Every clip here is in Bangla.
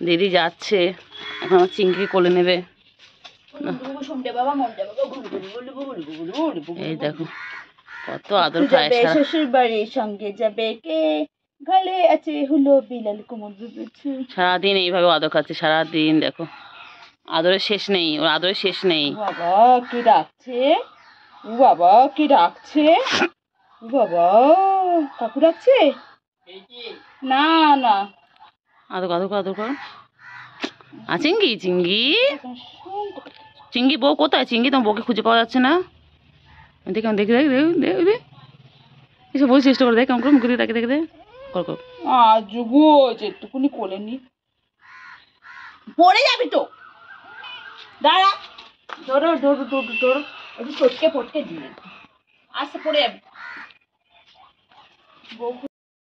দিদি যাচ্ছে, এখন আমার চিংড়ি কোলে নেবে। এই দেখো কত আদর খায়। শ্বশুর বাড়ির সঙ্গে যাবে কে, গলে আছে হলো বিলাল কোমর বেঁধেছে। সারাদিন এইভাবে আদর খাচ্ছে, সারাদিন দেখো আদরের শেষ নেই, ওর আদরের শেষ নেই। বাবা কি ডাকছে, ও বাবা কি ডাকছে, ও বাবা কাকু ডাকছে না না। আদর আদর কর, আদর কর। চিঙ্গি চিঙ্গি চিঙ্গি বউ কোথায়? চিঙ্গি তোমার বউকে খুঁজে পাওয়া যাচ্ছে না। দেখে দেখে দেখ দেখ দেখ এসে বই চেষ্টা করে দেখ কেমন করে মুখে দিয়ে দেখে দেখে দে কর কর। আজ গো যেটুকুনি কোলে নি, পড়ে যাবি তো, দাঁড়া, ধরো ধরো ধরো ধরো, একটু ফটকে ফটকে দিয়ে আস্তে পড়ে যাবি।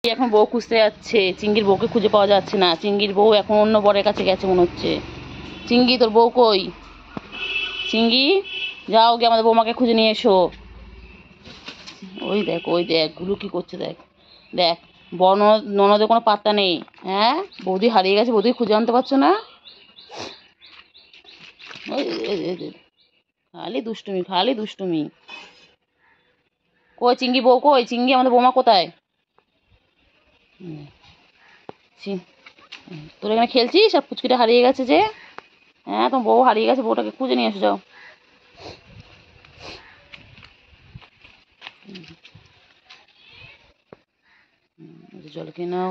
এখন বউ খুঁজতে যাচ্ছে, চিঙ্গির বউকে খুঁজে পাওয়া যাচ্ছে না। চিঙ্গির বউ এখন অন্য বরের কাছে গেছে মনে হচ্ছে। চিঙ্গি তোর বউ কই? চিঙ্গি যাও গিয়ে আমাদের বৌমাকে খুঁজে নিয়ে এসো। ওই দেখ ওই দেখ গুলু কি করছে দেখ দেখ। বড় ননদের কোনো পাত্তা নেই। হ্যাঁ বৌদি হারিয়ে গেছে, বৌদি খুঁজে আনতে পারছো না। ওই খালি দুষ্টুমি খালি দুষ্টুমি। কই চিঙ্গি বউ কই? চিঙ্গি আমাদের বৌমা কোথায়? তোর এখানে খেলছিস আর পুচকিটা হারিয়ে গেছে যে। হ্যাঁ তোমার বউ হারিয়ে গেছে, বউটাকে খুঁজে নিয়ে এসে যাও। জল খেয়ে নাও,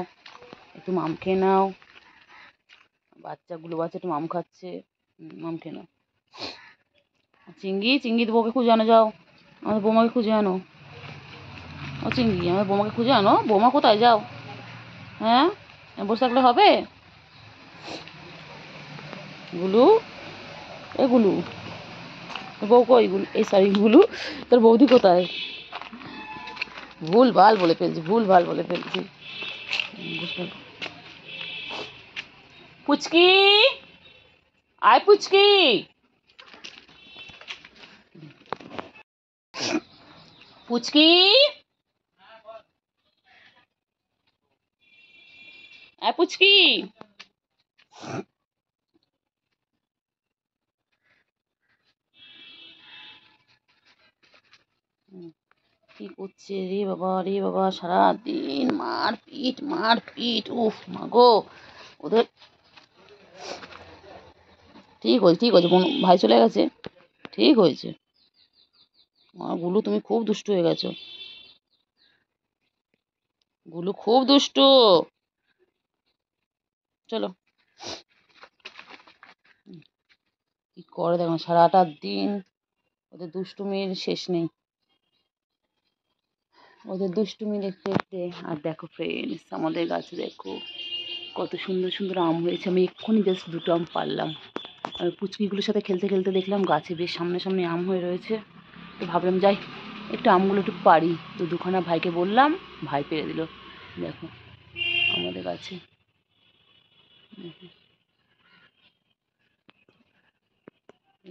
একটু মাম খেয়ে নাও। বাচ্চাগুলো বাচ্চা একটু মাম খাচ্ছে, মাম খেয়ে নাও। চিঙ্গি চিঙ্গি তো বউকে খুঁজে আনো, যাও আমাদের বৌমাকে খুঁজে আনো। ও চিঙ্গি আমাদের বৌমাকে খুঁজে আনো। বৌমা কোথায়? যাও। হ্যাঁ বসে থাকলে হবে? গুলু এ গুলু বউ কই? গুলু এই সরি গুলু তোর বৌদি কোথায়? ভুল ভাল বলে ফেলছি, ভুল ভাল বলে ফেলছি। পুচকি আয়, পুচকি পুচকি আয় পুচকি। কি করছে রে বাবা, রে বাবা, সারাদিন মারপিট মারপিট। উফ মাগো ওদের। ঠিক হয়েছে ঠিক হয়েছে, ভাই চলে গেছে, ঠিক হয়েছে। গুলু তুমি খুব দুষ্টু হয়ে গেছো, গুলু খুব দুষ্টু। চলো কি করে দেখো, সারাটা দিন ওদের দুষ্টুমির শেষ নেই, ওদের দুষ্টুমি দেখতে দেখতে। আর দেখো ফ্রেন্ডস আমাদের গাছে দেখো কত সুন্দর সুন্দর আম হয়েছে। আমি এক্ষুনি জাস্ট দুটো আম পারলাম। আমি পুচকিগুলোর সাথে খেলতে খেলতে দেখলাম গাছে বেশ সামনে সামনে আম হয়ে রয়েছে। তো ভাবলাম যাই একটু আমগুলো একটু পারি। তো দুখানা ভাইকে বললাম, ভাই পেরে দিল। দেখো আমাদের গাছে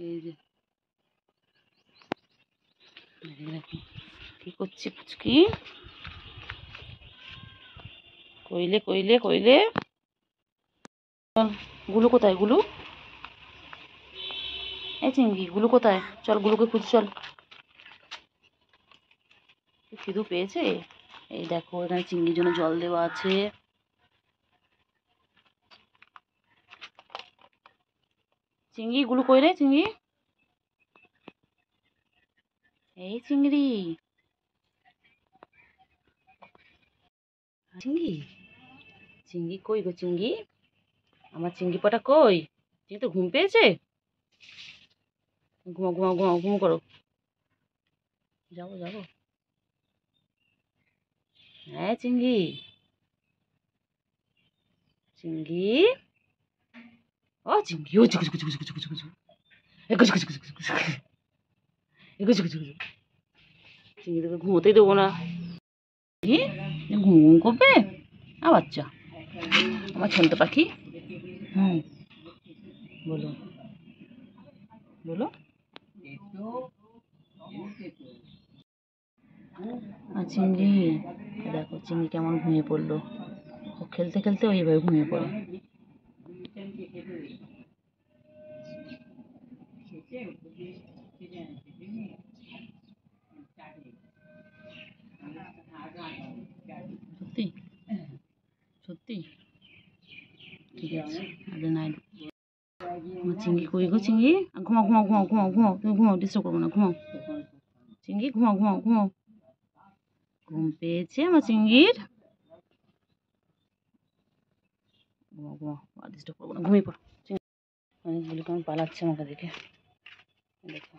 এই যে দেখো কি করছে পুচকি। কইলে কইলে কইলে গুলু কোথায়? গুলু এই চিঙ্গি গুলু কোথায়? চল গুলুকে খুঁজ চল। খিদু পেয়েছে। এই দেখো এখানে চিংড়ির জন্য জল দেওয়া আছে। চিংড়ি গুলো কই রে? চিংড়ি এই চিংড়ি চিংড়ি চিংড়ি কই গো? চিংড়ি আমার চিংড়ি পাটা কই? চিংড়ি তো ঘুম পেয়েছে। ঘুমাও ঘুমাও ঘুমাও ঘুম করো। যাবো যাবো। হ্যাঁ চিংড়ি চিংড়ি ও চিংড়ি ও চুকু চুকু চুকু চুকু চুকু চুকু এগুচু কুচু কুচু কুচু এগুচু কুচু কুচু। চিংড়ি তোকে ঘুমোতেই দেবো না। ঘুম ঘুম করবে বাচ্চা আমার ছন্ত পাখি। হুম বলো বলো। আর চিংড়ি দেখো চিংড়ি কেমন ঘুমিয়ে পড়লো। ও খেলতে খেলতে ওইভাবে ঘুমিয়ে পড়ে। ঠিক আছে, আরে নাই আমার চিংড়ি কই গো চিংড়ি? ঘুমাও ঘুমাও ঘুমাও ঘুমাও ঘুমাও, তুমি ঘুমাও, ডিস্টার্ব করবো না, ঘুমাও চিংড়ি, ঘুমাও ঘুমাও ঘুমাও। ঘুম পেয়েছে আমার চিংড়ির? ঘুমাও ঘুমাও, আর ডিস্টার্ব করবো না, ঘুমিয়ে পড়ো। অনেকগুলো কেমন পালাচ্ছে আমাকে দেখে, দেখো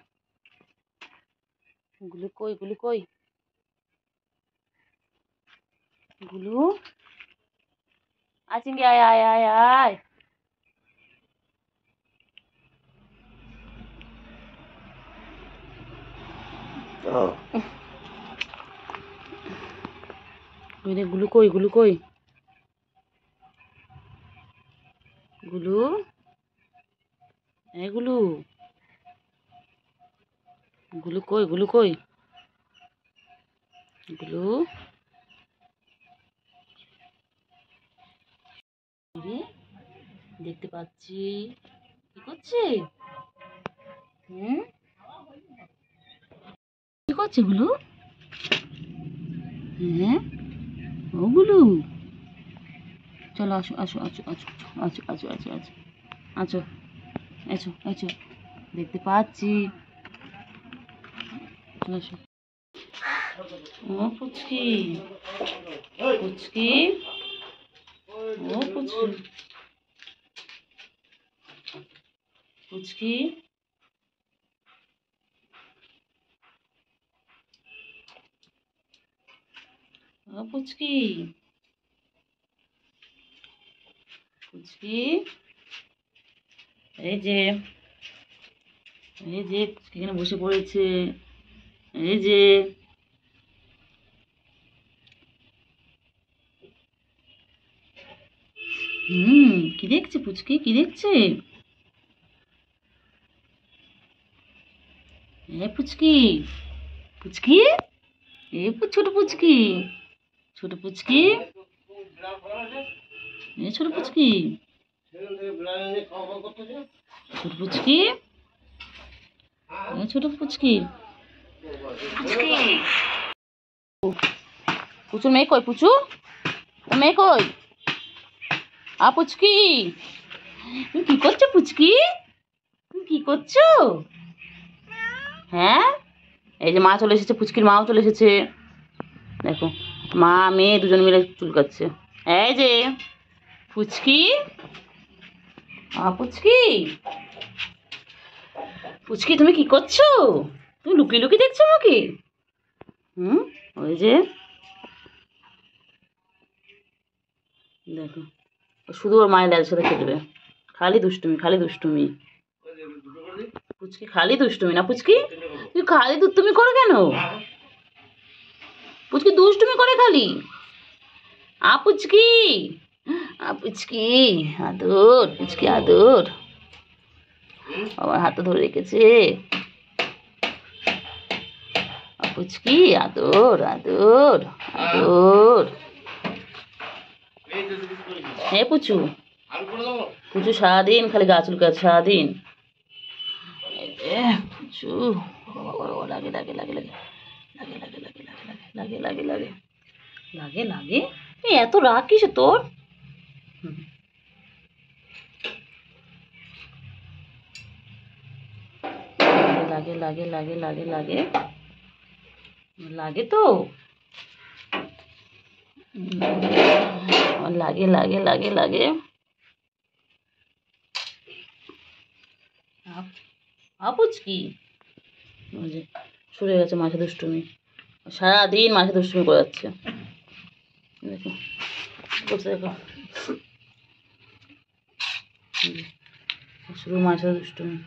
গুলু কই, গুলু কই, গুলু আয় চিংড়ি, আয় আয় আয় আয়। গুলু কই, গুলু কই, গুলু, এই গুলু, গুলু কই, গুলু কই, গুলু, দেখতে পাচ্ছি, কি করছে? হুম, কি করছে গুলু? হ্যাঁ, ও গুলু, চলো আসো আসো আসো আসো আসো আসো আসো আসো আছো, এসো এসো, দেখতে পাচ্ছি, চলো আসো। ও পুচকি, পুচকি, ও পুচকি, পুচকি, ও পুচকি, পুচকি, এই যে, এই যে পুচকি এখানে বসে পড়েছে, এই যে, কি দেখছে পুচকি, কি দেখছে? এ পুচকি, পুচকি, এ ছোট পুচকি, ছোট পুচকি, এ ছোট পুচকি, ছোট পুচকি, এ ছোট পুচকি, পুচকি, পুচুর মেয়ে কই, পুচু মেয়ে কই, আ পুচকি, তুমি কি করছো পুচকি, তুমি কি করছো? হ্যাঁ, এই যে মা চলে এসেছে, পুচকির মাও চলে এসেছে, দেখো মা মেয়ে দুজন মিলে চুল কাটছে। এই যে পুচকি, পুচকি, পুচকি তুমি কি করছো? তুমি লুকিয়ে লুকিয়ে দেখছো আমাকে? ওই যে দেখো, শুধু ওর মায়ের দাদার সাথে খেলবে, খালি দুষ্টুমি খালি দুষ্টুমি, পুচকি খালি দুষ্টুমি না পুচকি, তুই খালি দুষ্টুমি করো কেন? পুচকি দুষ্টুমি করে খালি, পুচকি, পুচকি আদর, পুচকি আদর, আমার হাতে ধরে রেখেছে, পুচকি আদর আদর আদর। হ্যাঁ পুচু, পুচু সারাদিন খালি গা চুলকাচ্ছে সারাদিন, পুচু লাগে লাগে লাগে লাগে লাগে লাগে লাগে লাগে লাগে লাগে লাগে লাগে, এত রাগ কিসে তোর? লাগে লাগে লাগে লাগে লাগে লাগে তো, লাগে লাগে লাগে লাগে, পুচকি সরে গেছে মাঝে দুষ্টুমি, সারাদিন মাঝে দুষ্টুমি করে যাচ্ছে, দেখো করছে দেখো, শুধু মাঝে দুষ্টুমি,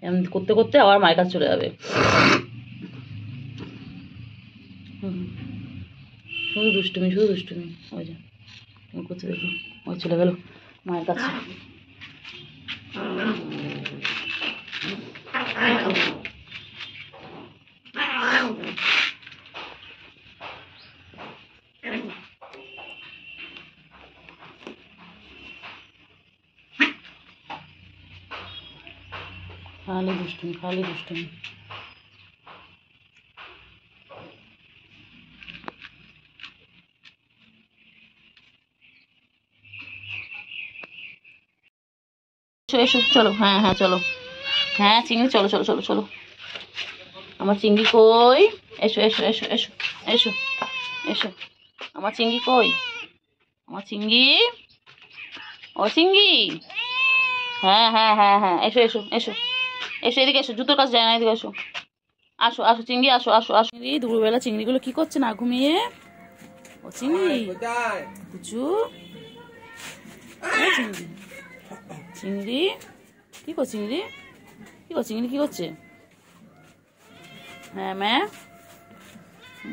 এমন করতে করতে আবার মায়ের কাছে চলে যাবে, শুধু দুষ্টুমি শুধু দুষ্টুমি, ওই যে করছে দেখো, ওই চলে গেল মায়ের কাছে। খালি দুষ্টুমি খালি দুষ্টুমি। এসো এসো চলো, হ্যাঁ হ্যাঁ চলো, হ্যাঁ চিংড়ি চলো চলো চলো চলো। আমার চিংড়ি কই? এসো এসো এসো এসো এসো এসো। আমার চিংড়ি কই? আমার চিংড়ি, ও চিংড়ি, হ্যাঁ হ্যাঁ হ্যাঁ হ্যাঁ এসো এসো এসো এসো, এদিকে এসো, জুতোর কাছে যায় না, এদিকে এসো, আসো আসো চিংড়ি, আসো আসো আসো। চিংড়ি দুপুরবেলা চিংড়িগুলো কি করছে না ঘুমিয়ে? ও চিংড়ি, বুঝু, চিংড়ি, চিংড়ি কি করছে? চিংড়ি কি করছে? চিংড়ি কি করছে? হ্যাঁ ম্যা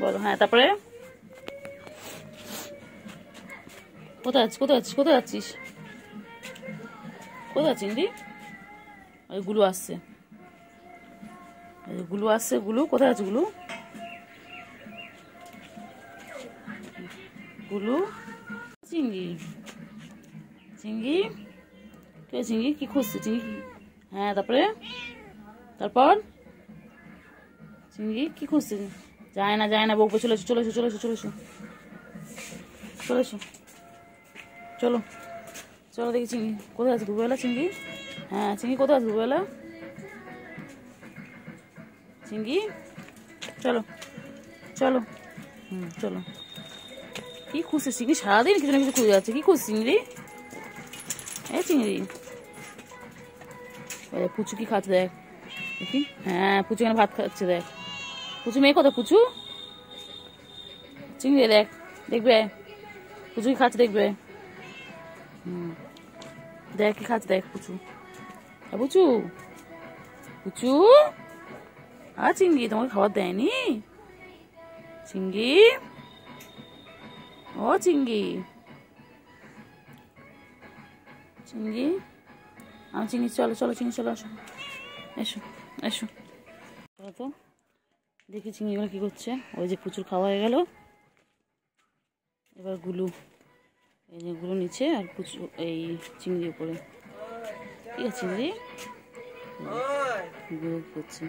বলো, হ্যাঁ তারপরে কোথায় আছিস? কোথায় আছিস? কোথায় যাচ্ছিস? কোথায় চিংড়ি? ওই গুলু আসছে, গুলু আসছে, গুলু কোথায় আছে? গুলু, গুলু, চিংড়ি, চিংড়ি কে? চিংড়ি কি খুঁজছে? চিংড়ি, হ্যাঁ তারপরে, তারপর চিংড়ি কি খুঁজছে? যায় না যায় না, বকবে, চলে এসো চলে এসো চলে এসো চলে এসো চলে এসো, চলো চলো দেখি চিংড়ি কোথায় আছে দুবেলা। চিংড়ি, হ্যাঁ চিংড়ি কোথায় আছে দুবেলা? চিংড়ি চলো চলো, চলো। কি খুঁজছে চিংড়ি? সারাদিন কিছু না কিছু খুঁজে যাচ্ছে। কি খুঁজছে চিংড়ি? এই চিংড়ি, পুচু কি খাচ্ছে দেখ দেখি, হ্যাঁ পুচু এখানে ভাত খাচ্ছে দেখ। পুচু মেয়ে কোথায়? পুচু, চিংড়ি দেখ, দেখবে পুচু কি খাচ্ছে, দেখবে, দেখ কি খাচ্ছে দেখ পুচু, পুচু, পুচু, আর চিংড়ি তোমাকে খাবার দেয়নি? চিংড়ি, ও চিংড়ি, চিংড়ি, আমার চিংড়ি চলো চলো, চিংড়ি চলো, আসো এসো এসো। তো দেখি চিংড়িগুলো কি করছে। ওই যে প্রচুর খাওয়া হয়ে গেল, এবার গুলু, এই যে গুলো নিচে আর প্রচুর এই চিংড়ি উপরে। ঠিক আছে চিংড়ি গুলো করছে,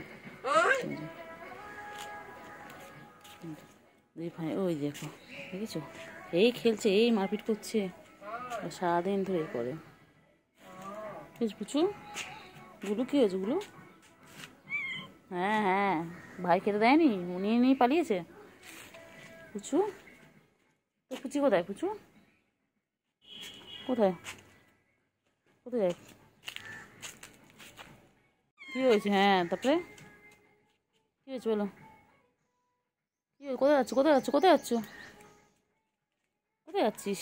দুই ভাই ওই দেখো, দেখেছো এই খেলছে, এই মারপিট করছে, সারাদিন ধরে করে। পুচু, গুলো কি হয়েছে? গুলো, হ্যাঁ হ্যাঁ ভাই খেতে দেয়নি, উনি নিয়ে পালিয়েছে। পুচু, তো পুচি কোথায়? পুচু কোথায়? কোথায় যাই? কি হয়েছে? হ্যাঁ তারপরে কি হয়েছে বলো? কি হয়েছে? কোথায় যাচ্ছ? কোথায় যাচ্ছ? কোথায় যাচ্ছ? কোথায় যাচ্ছিস?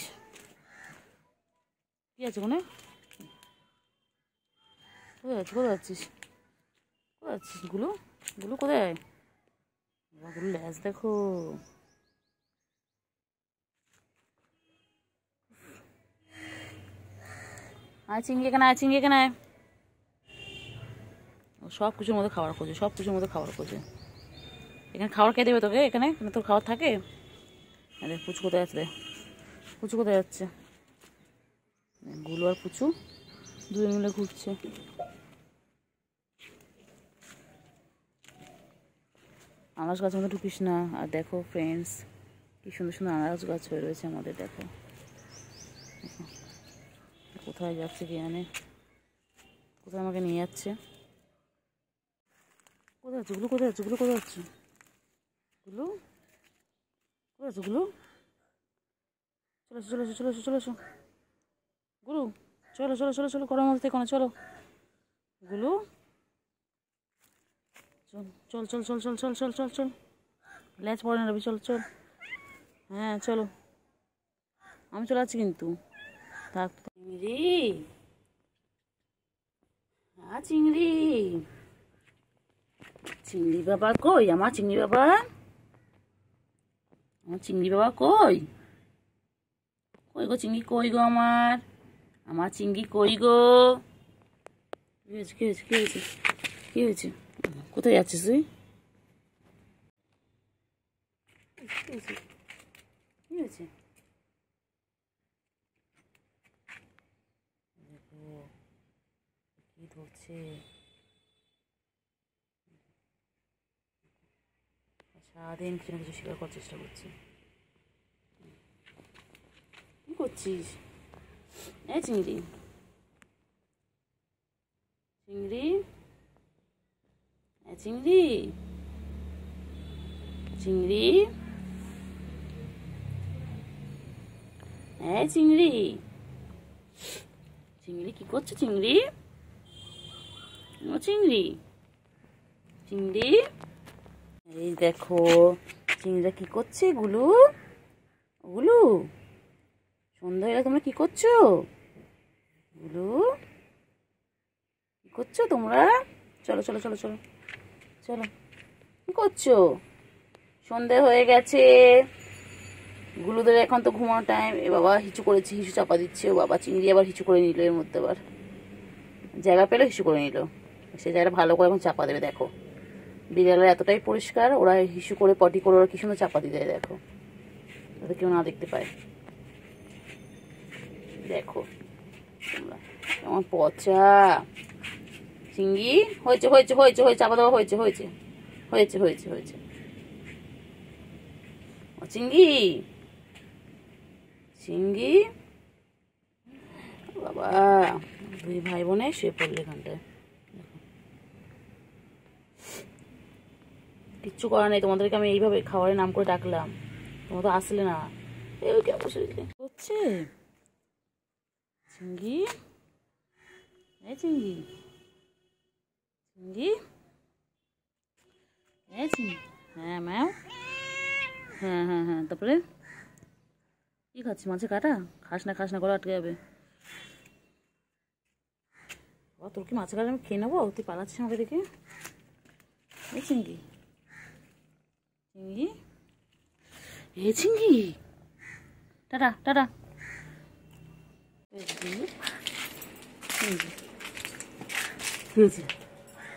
কি আছে ওখানে? কোথায় যাচ্ছিস? কোথায় যাচ্ছিস? কোথায় যাচ্ছিস? গুলো, গুলো কোথায়? গুলো ল্যাজ দেখো, আয় চিংড়ি এখানে, আয় চিংড়ি এখানে, সব কিছুর মধ্যে খাবার খোঁজে, সব কিছুর মধ্যে খাবার খোঁজে। এখানে খাবার কে দেবে তোকে? এখানে এখানে তোর খাবার থাকে? দেখ পুচু কোথায় আছে, দেখ পুচু কোথায় যাচ্ছে। গুলো আর পুচু দুজন মিলে ঘুরছে। আনারস গাছের মধ্যে ঢুকিস না। আর দেখো ফ্রেন্ডস, কি সুন্দর সুন্দর আনারস গাছ হয়ে রয়েছে আমাদের। দেখো কোথায় যাচ্ছে কি জানে, কোথায় আমাকে নিয়ে যাচ্ছে। কোথায় আছে গুলো? কোথায় আছে গুলো? কোথায় যাচ্ছে গুলো? কোথায় আছে গুলো? চলে এসো চলে এসো চলে এসো চলে এসো গুলো, চলো চলো চলো চলো, ঘরের মধ্যে থেকে চলো গুলো, চল চল চল চল চল চল চল চল, ল্যাচ পড়ে না রবি, চল চল, হ্যাঁ চলো, আমি চলে যাচ্ছি কিন্তু। থাক চিংড়ি, হ্যাঁ চিংড়ি, চিংড়ি বাবা কই? আমার চিংড়ি বাবা, আমার চিংড়ি বাবা কই? কই গো চিংড়ি, কই গো আমার? আমার চিংড়ি কই গো? কি হয়েছে? কি হয়েছে? কি হয়েছে? কি হয়েছে? কোথায় যাচ্ছিস তুই? কি হয়েছে? কি হয়েছে? দেখো কি ধরছে, সারাদিন কিছু না কিছু শিকার করার চেষ্টা করছি। কি করছিস এই চিংড়ি? চিংড়ি, চিংড়ি, চিংড়ি, চিংড়ি, চিংড়ি কি করছো চিংড়ি? ও চিংড়ি, চিংড়ি, এই দেখো চিংড়িটা কি করছে? গুলু, গুলু, সন্ধ্যা হয়ে তোমরা কি করছো? গুলু, কি করছো তোমরা? চলো চলো চলো চলো চলো, কি করছো? সন্ধে হয়ে গেছে, গুলুদের এখন তো ঘুমানোর টাইম। এ বাবা হিচু করেছে, হিচু চাপা দিচ্ছে। ও বাবা, চিংড়ি আবার হিচু করে নিল, এর মধ্যে আবার জায়গা পেলে হিচু করে নিল। সে জায়গাটা ভালো করে এখন চাপা দেবে। দেখো বিড়ালের এতটাই পরিষ্কার, ওরা হিসু করে পটি করে ওরা কি সুন্দর চাপা দিয়ে দেয়। দেখো যাতে কেউ না দেখতে পায়। দেখো তোমরা কেমন পচা চিংড়ি। হয়েছে হয়েছে হয়েছে হয়েছে, চাপা দেওয়া হয়েছে হয়েছে হয়েছে হয়েছে হয়েছে। ও চিংড়ি, চিংড়ি, বাবা দুই ভাই বোনে শুয়ে পড়লে এখানটায়। কিচ্ছু করার নেই, তোমাদেরকে আমি এইভাবে খাবারের নাম করে ডাকলাম, তোমরা তো আসলে না। হচ্ছে চিংড়ি, চিংড়ি, চিংড়ি, চিংড়ি, হ্যাঁ ম্যাম, হ্যাঁ হ্যাঁ হ্যাঁ। তারপরে কি খাচ্ছি? মাছের কাটা? খাস না খাস না, গলা আটকে যাবে। তোর কি মাছের কাটা আমি খেয়ে নেবো? তুই পালাচ্ছিস আমাকে দেখে। এই চিংড়ি, চিংড়ি, এ চিংড়ি, টাটা টাটা।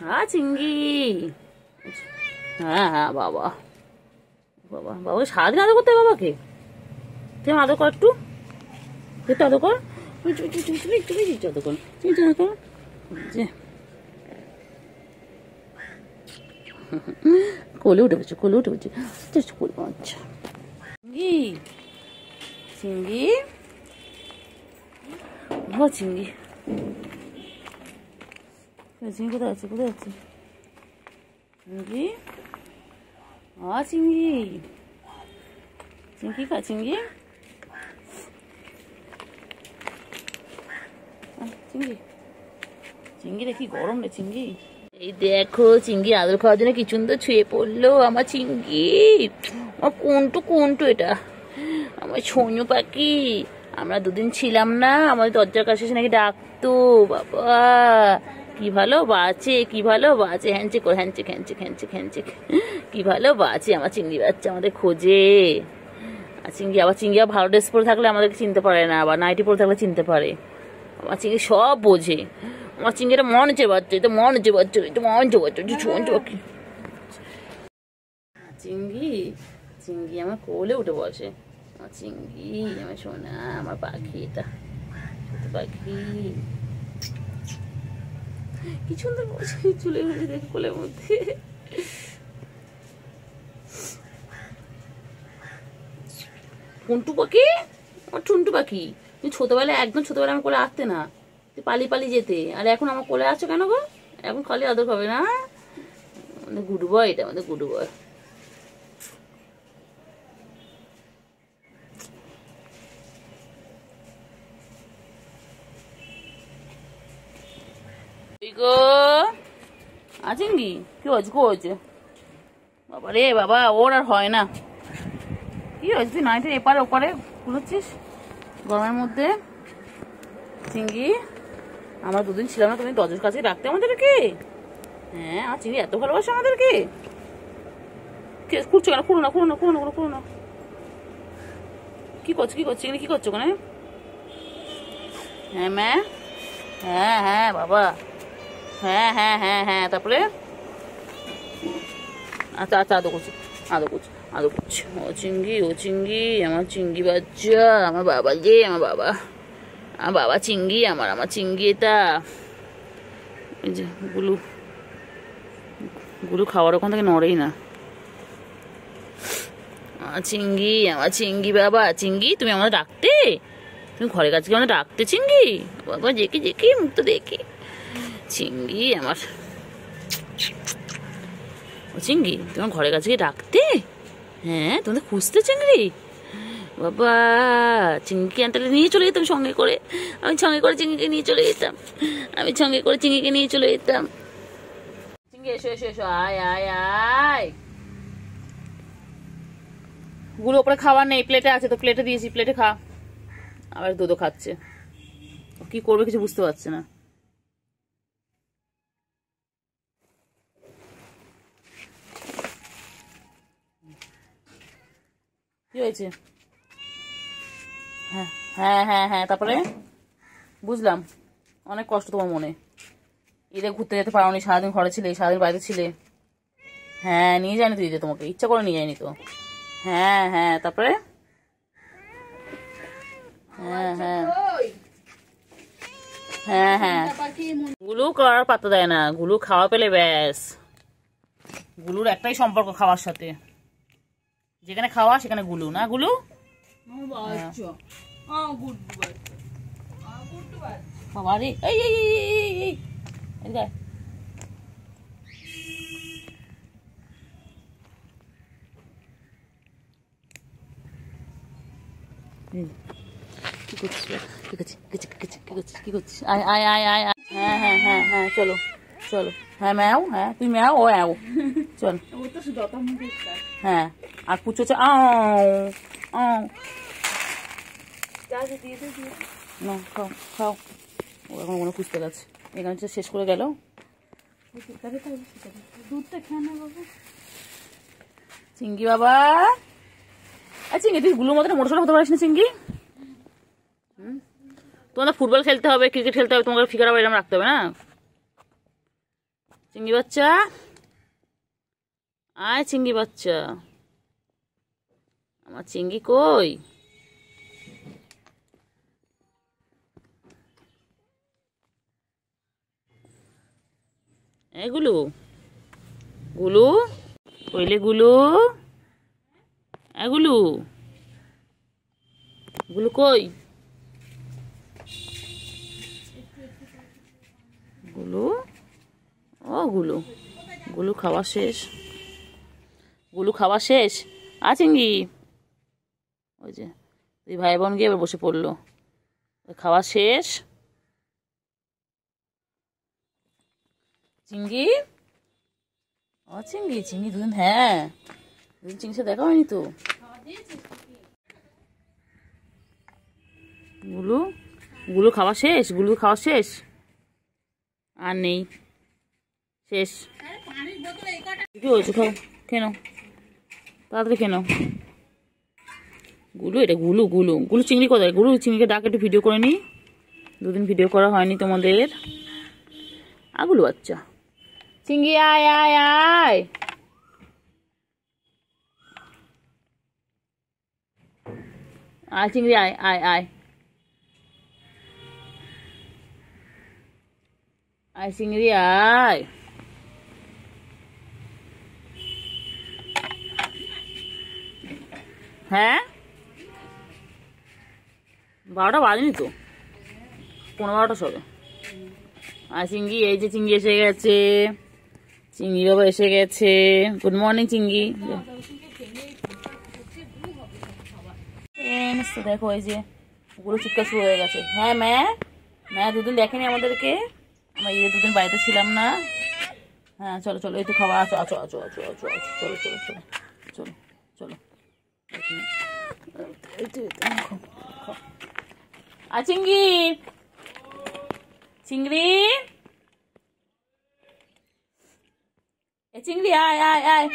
হ্যাঁ চিংড়ি, হ্যাঁ হ্যাঁ। বাবা বাবা, বাবা সারাদিন আদর করতে হবে বাবাকে। তুই আদর কর, একটু একটু আদর কর, একটু আদর কর, আদর কর। কোলে উঠে বলছে, কোলে উঠে বলছে। আচ্ছা চিংড়ি, চিংড়ি, ও চিংড়ি, চিংড়ি কোথায় আছে? কোথায় আছে চিংড়ি? চিংড়ি, চিংড়ি খা, চিংড়ি, চিংড়ি, চিংড়ি রে কি গরম রে চিংড়ি। এই দেখো চিংড়ি আদর খাওয়ার জন্য কি সুন্দর ছুঁয়ে পড়লো আমার চিংড়ি। আমার কোনটু কোনটু এটা আমার সোনু পাখি। আমরা দুদিন ছিলাম না, আমাদের দরজার কাছে এসে নাকি ডাকতো। বাবা কি ভালো বাঁচে, কি ভালো বাঁচে। হ্যান্ডশেক কর, হ্যান্ডশেক হ্যান্ডশেক হ্যান্ডশেক হ্যান্ডশেক। কি ভালো বাঁচে আমার চিংড়ি বাচ্চা, আমাদের খোঁজে। আর চিংড়ি আবার চিংড়ি আবার ভালো ড্রেস পরে থাকলে আমাদেরকে চিনতে পারে না, আবার নাইটি পরে থাকলে চিনতে পারে। আমার চিংড়ি সব বোঝে। আমার চিংড়িটা মন হচ্ছে বাচ্চা, এটা মন হচ্ছে বাচ্চা, এটা মন হচ্ছে বাচ্চা, পাখি। চিংড়ি, চিংড়ি আমার কোলে উঠে বসে। আমার চিংড়ি, আমার সোনা, আমার পাখি, এটা পাখি কি সুন্দর বসে চলে গেছে দেখ কোলের মধ্যে। টুনটু পাখি, আমার টুনটু পাখি। তুই ছোটবেলায় একদম ছোটবেলায় আমার কোলে আসতে না, তুই পালিয়ে পালিয়ে যেতে। আর এখন আমার কোলে আসছো কেন গো? এখন খালি আদর খাবে না? আমাদের গুড বয়, এটা আমাদের গুড বয়। চিংড়ি কি হয়েছে? কি হয়েছে বাবা রে বাবা? ওর আর হয় না। কি হয়েছে? তুই নাইটের এপারে ওপারে খুলেছিস গরমের মধ্যে। চিংড়ি আমরা দুদিন ছিলাম না, তুমি দরজার কাছে রাখতে আমাদেরকে। হ্যাঁ আর চিংড়ি এত ভালোবাসে আমাদেরকে। খুঁড়ছো কেন? খুঁড়ো না, খুঁড়ো না, খুঁড়ো না, খুঁড়ো না। কি করছো? কি করছো চিংড়ি? কি করছো ওখানে? হ্যাঁ ম্যা, হ্যাঁ হ্যাঁ বাবা, হ্যাঁ হ্যাঁ হ্যাঁ হ্যাঁ। তারপরে আচ্ছা আচ্ছা আদর করছি, আদর করছি, আদর করছি। ও চিংড়ি, ও চিংড়ি, আমার চিংড়ি বাচ্চা, আমার বাবা যে, আমার বাবা, আমার বাবা চিংড়ি, আমার আমার চিংড়ি এটা। এই যে গুলু, গুলু খাওয়ার ওখান থেকে নড়েই না। আমার চিংড়ি, আমার চিংড়ি বাবা। চিংড়ি তুমি আমাদের ডাকতে? তুমি ঘরের কাছে আমাদের ডাকতে চিংড়ি? বাবা দেখি দেখি মুখ তো দেখি। চিংড়ি আমার, ও চিংড়ি তোমার ঘরের কাছে গিয়ে ডাকতে? হ্যাঁ, তোমাদের খুঁজতে চিংড়ি? বাবা, চিংড়িকে আনতে নিয়ে চলে যেতাম সঙ্গে করে, আমি সঙ্গে করে চিংড়িকে নিয়ে চলে যেতাম, আমি সঙ্গে করে চিংড়িকে নিয়ে চলে যেতাম। চিংড়ি এসো এসো এসো, আয় আয় আয়। গুলো ওপরে খাবার নেই, প্লেটে আছে তো, প্লেটে দিয়েছি, প্লেটে খা। আবার দুধও খাচ্ছে, কি করবে কিছু বুঝতে পারছে না। কি হয়েছে? হ্যাঁ হ্যাঁ হ্যাঁ হ্যাঁ, তারপরে বুঝলাম অনেক কষ্ট তোমার মনে, ঈদে ঘুরতে যেতে পারোনি, সারাদিন ঘরে ছিলে, সারাদিন বাইরে ছিলে। হ্যাঁ, নিয়ে যায়নি তো ঈদে তোমাকে, ইচ্ছা করে নিয়ে যায়নি তো। হ্যাঁ হ্যাঁ, তারপরে হ্যাঁ হ্যাঁ হ্যাঁ হ্যাঁ, গুলু করার পাত্তা দেয় না, গুলু খাওয়া পেলে ব্যাস। গুলুর একটাই সম্পর্ক খাওয়ার সাথে, যেখানে খাওয়া সেখানে গুলু, না গুলু? বাবা রে, এই এই এই এই এই এদিকে আয়। কি করছিস? কি করছিস? কি করছিস? কি করছিস? আয় আয় আয় আয় আয়। হ্যাঁ হ্যাঁ হ্যাঁ হ্যাঁ, চলো চলো। হ্যাঁ ম্যাও, হ্যাঁ তুই ম্যাও, ও অ্যাও। চল। হ্যাঁ, আর পুচো হচ্ছে আও আও। না, খাও খাও। ও এখন মনে খুঁজতে গেছে, এখানে শেষ করে গেল। চিঙ্গি বাবা, চিঙ্গি তুই গুলোর মতন মোটরসাইকেল হতে পারিস না চিঙ্গি? তোমাদের ফুটবল খেলতে হবে, ক্রিকেট খেলতে হবে, তোমাকে ফিগার আবার এরকম রাখতে হবে না? চিঙ্গি বাচ্চা, আয় চিঙ্গি বাচ্চা, আমার চিঙ্গি কই? গুলু, গুলু কইলে, গুলু গুলু, গুলু কই? গুলু, ও গুলু, গুলু খাওয়া শেষ, গুলু খাওয়া শেষ। চিঙ্গি, ওই যে তুই ভাই বোন গিয়ে এবার বসে পড়লো, খাওয়া শেষ। চিঙ্গি, ও চিঙ্গি, চিঙ্গি দুদিন, হ্যাঁ দুদিন চিঙ্গির সাথে দেখা হয়নি তো। গুলু, গুলু খাওয়া শেষ, গুলু খাওয়া শেষ, আর নেই, শেষ। কি হয়েছে? খাও, কেন তাড়াতাড়ি কেন? গুলু, এটা গুলু, গুলু গুলু চিংড়ি কোথায়? গুলু চিংড়িকে ডাক, একটু ভিডিও করে নি, দুদিন ভিডিও করা হয়নি তোমাদের। গুলু বাচ্চা, চিংড়ি আয় আয় আয়। আয় চিংড়ি, আয় আয় আয় আয় চিংড়ি আয়। হ্যাঁ, 12টা বাজেনি তো, 15-12টা সবে। আর চিঙ্গি, এই যে চিঙ্গি এসে গেছে, চিঙ্গি বাবা এসে গেছে। গুড মর্নিং চিঙ্গি। দেখো এই যে পুরো চিৎকার শুরু হয়ে গেছে। হ্যাঁ ম্যা দুদিন দেখেনি আমাদেরকে, আমরা এই দুদিন বাড়িতে ছিলাম না। হ্যাঁ চলো চলো, এই তো খাওয়া, আছো আছো আছো আছো আছো আছো, চলো চলো চলো চলো চলো। চিংড়ি, চিংড়ি, চিংড়ি আয় আয় আয়।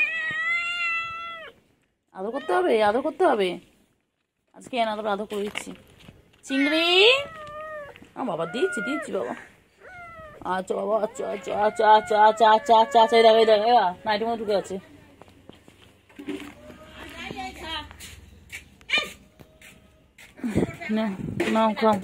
আদর করতে হবে, আদর করতে হবে আজকে, আদর আদর করে দিচ্ছি। চিংড়ি, বাবা দিচ্ছি দিচ্ছি বাবা। আচ্ছা বাবা, আচ্ছা আচ্ছা আচ্ছা আচ্ছা আচ্ছা আচ্ছা আচ্ছা আচ্ছা, এই দেখো নাইটের মধ্যে ঢুকে আছে। নাও খাও।